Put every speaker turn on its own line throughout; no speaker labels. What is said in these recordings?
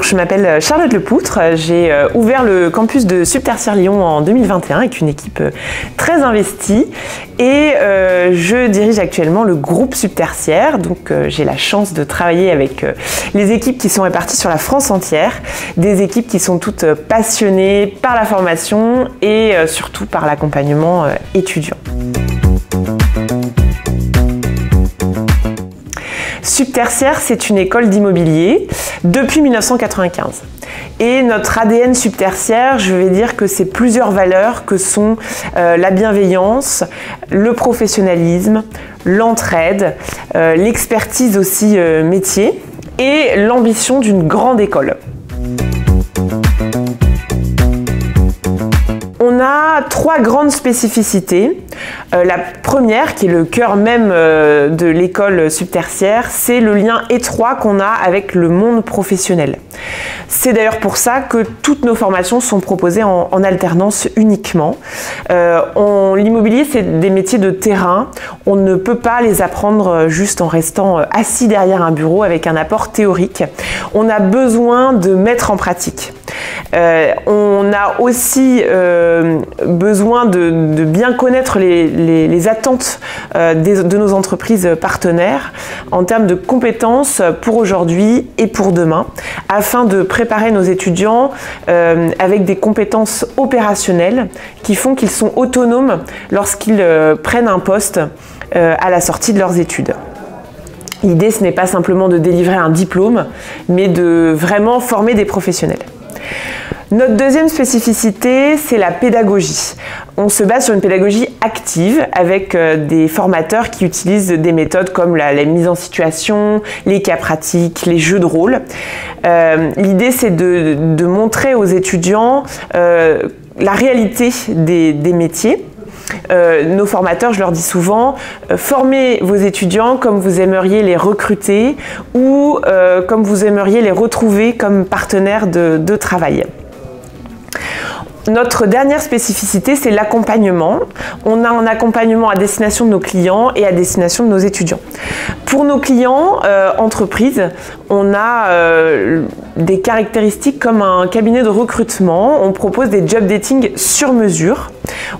Bonjour, je m'appelle Charlotte Lepoutre. J'ai ouvert le campus de Subtertiaire Lyon en 2021 avec une équipe très investie et je dirige actuellement le groupe Subtertiaire. Donc j'ai la chance de travailler avec les équipes qui sont réparties sur la France entière, des équipes qui sont toutes passionnées par la formation et surtout par l'accompagnement étudiant. Subtertiaire, c'est une école d'immobilier depuis 1995. Et notre ADN subtertiaire, je vais dire que c'est plusieurs valeurs que sont la bienveillance, le professionnalisme, l'entraide, l'expertise aussi métier et l'ambition d'une grande école. On a trois grandes spécificités. La première, qui est le cœur même de l'école subtertiaire, c'est le lien étroit qu'on a avec le monde professionnel. C'est d'ailleurs pour ça que toutes nos formations sont proposées en alternance uniquement. L'immobilier, c'est des métiers de terrain. On ne peut pas les apprendre juste en restant assis derrière un bureau avec un apport théorique. On a besoin de mettre en pratique. On a aussi besoin de bien connaître les attentes de nos entreprises partenaires en termes de compétences pour aujourd'hui et pour demain, afin de préparer nos étudiants avec des compétences opérationnelles qui font qu'ils sont autonomes lorsqu'ils prennent un poste à la sortie de leurs études. L'idée, ce n'est pas simplement de délivrer un diplôme, mais de vraiment former des professionnels. Notre deuxième spécificité, c'est la pédagogie. On se base sur une pédagogie active avec des formateurs qui utilisent des méthodes comme la mise en situation, les cas pratiques, les jeux de rôle. L'idée, c'est de montrer aux étudiants la réalité des métiers. Nos formateurs, je leur dis souvent, formez vos étudiants comme vous aimeriez les recruter ou comme vous aimeriez les retrouver comme partenaires de travail. Notre dernière spécificité, c'est l'accompagnement. On a un accompagnement à destination de nos clients et à destination de nos étudiants. Pour nos clients, entreprises, on a des caractéristiques comme un cabinet de recrutement. On propose des job dating sur mesure.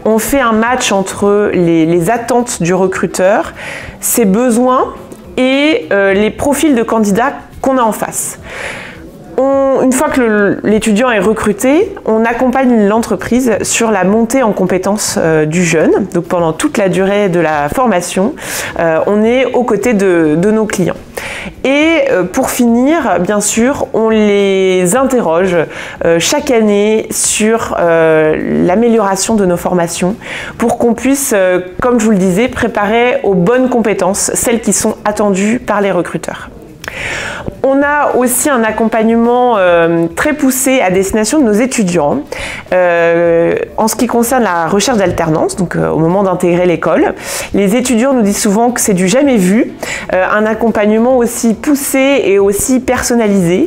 On fait un match entre les attentes du recruteur, ses besoins et les profils de candidats qu'on a en face. Une fois que l'étudiant est recruté, on accompagne l'entreprise sur la montée en compétences du jeune. Donc pendant toute la durée de la formation, on est aux côtés de nos clients. Et pour finir, bien sûr, on les interroge chaque année sur l'amélioration de nos formations pour qu'on puisse, comme je vous le disais, préparer aux bonnes compétences, celles qui sont attendues par les recruteurs. On a aussi un accompagnement très poussé à destination de nos étudiants en ce qui concerne la recherche d'alternance, donc au moment d'intégrer l'école. Les étudiants nous disent souvent que c'est du jamais vu, un accompagnement aussi poussé et aussi personnalisé.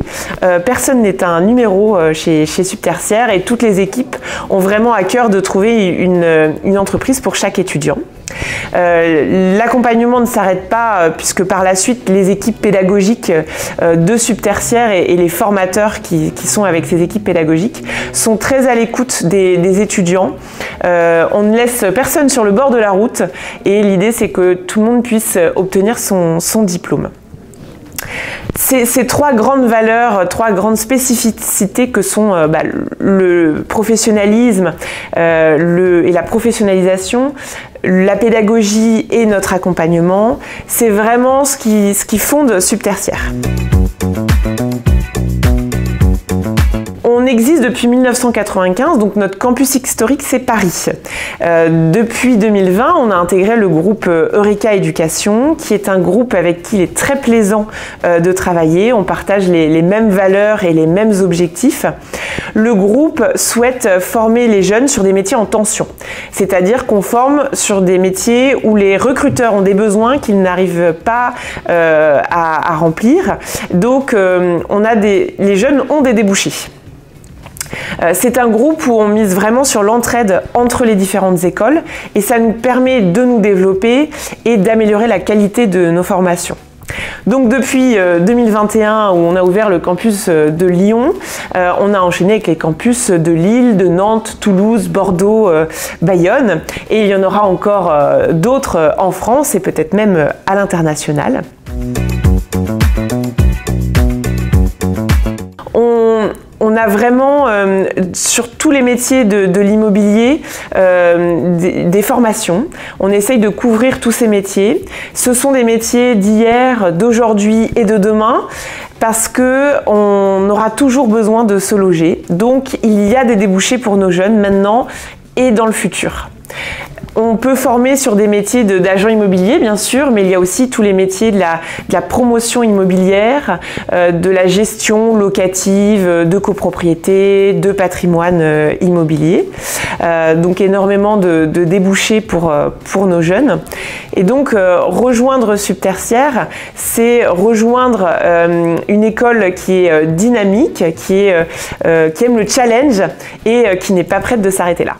Personne n'est un numéro chez Subtertiaire et toutes les équipes ont vraiment à cœur de trouver une entreprise pour chaque étudiant. L'accompagnement ne s'arrête pas puisque par la suite les équipes pédagogiques de Subtertiaire et les formateurs qui sont avec ces équipes pédagogiques sont très à l'écoute des étudiants. On ne laisse personne sur le bord de la route et l'idée c'est que tout le monde puisse obtenir son diplôme. Ces trois grandes valeurs, trois grandes spécificités que sont le professionnalisme et la professionnalisation, la pédagogie et notre accompagnement, c'est vraiment ce qui fonde Subtertiaire. On existe depuis 1995, donc notre campus historique c'est Paris. Depuis 2020, on a intégré le groupe Eureka Éducation, qui est un groupe avec qui il est très plaisant de travailler. On partage les mêmes valeurs et les mêmes objectifs. Le groupe souhaite former les jeunes sur des métiers en tension, c'est-à-dire qu'on forme sur des métiers où les recruteurs ont des besoins qu'ils n'arrivent pas à remplir. Donc les jeunes ont des débouchés. C'est un groupe où on mise vraiment sur l'entraide entre les différentes écoles et ça nous permet de nous développer et d'améliorer la qualité de nos formations. Donc depuis 2021 où on a ouvert le campus de Lyon, on a enchaîné avec les campus de Lille, de Nantes, Toulouse, Bordeaux, Bayonne, et il y en aura encore d'autres en France et peut-être même à l'international. On a vraiment, sur tous les métiers de l'immobilier, des formations. On essaye de couvrir tous ces métiers. Ce sont des métiers d'hier, d'aujourd'hui et de demain, parce qu'on aura toujours besoin de se loger. Donc, il y a des débouchés pour nos jeunes maintenant et dans le futur. On peut former sur des métiers d'agent immobilier, bien sûr, mais il y a aussi tous les métiers de la promotion immobilière, de la gestion locative, de copropriété, de patrimoine immobilier. Donc énormément de débouchés pour nos jeunes. Et donc rejoindre Subtertiaire, c'est rejoindre une école qui est dynamique, qui aime le challenge et qui n'est pas prête de s'arrêter là.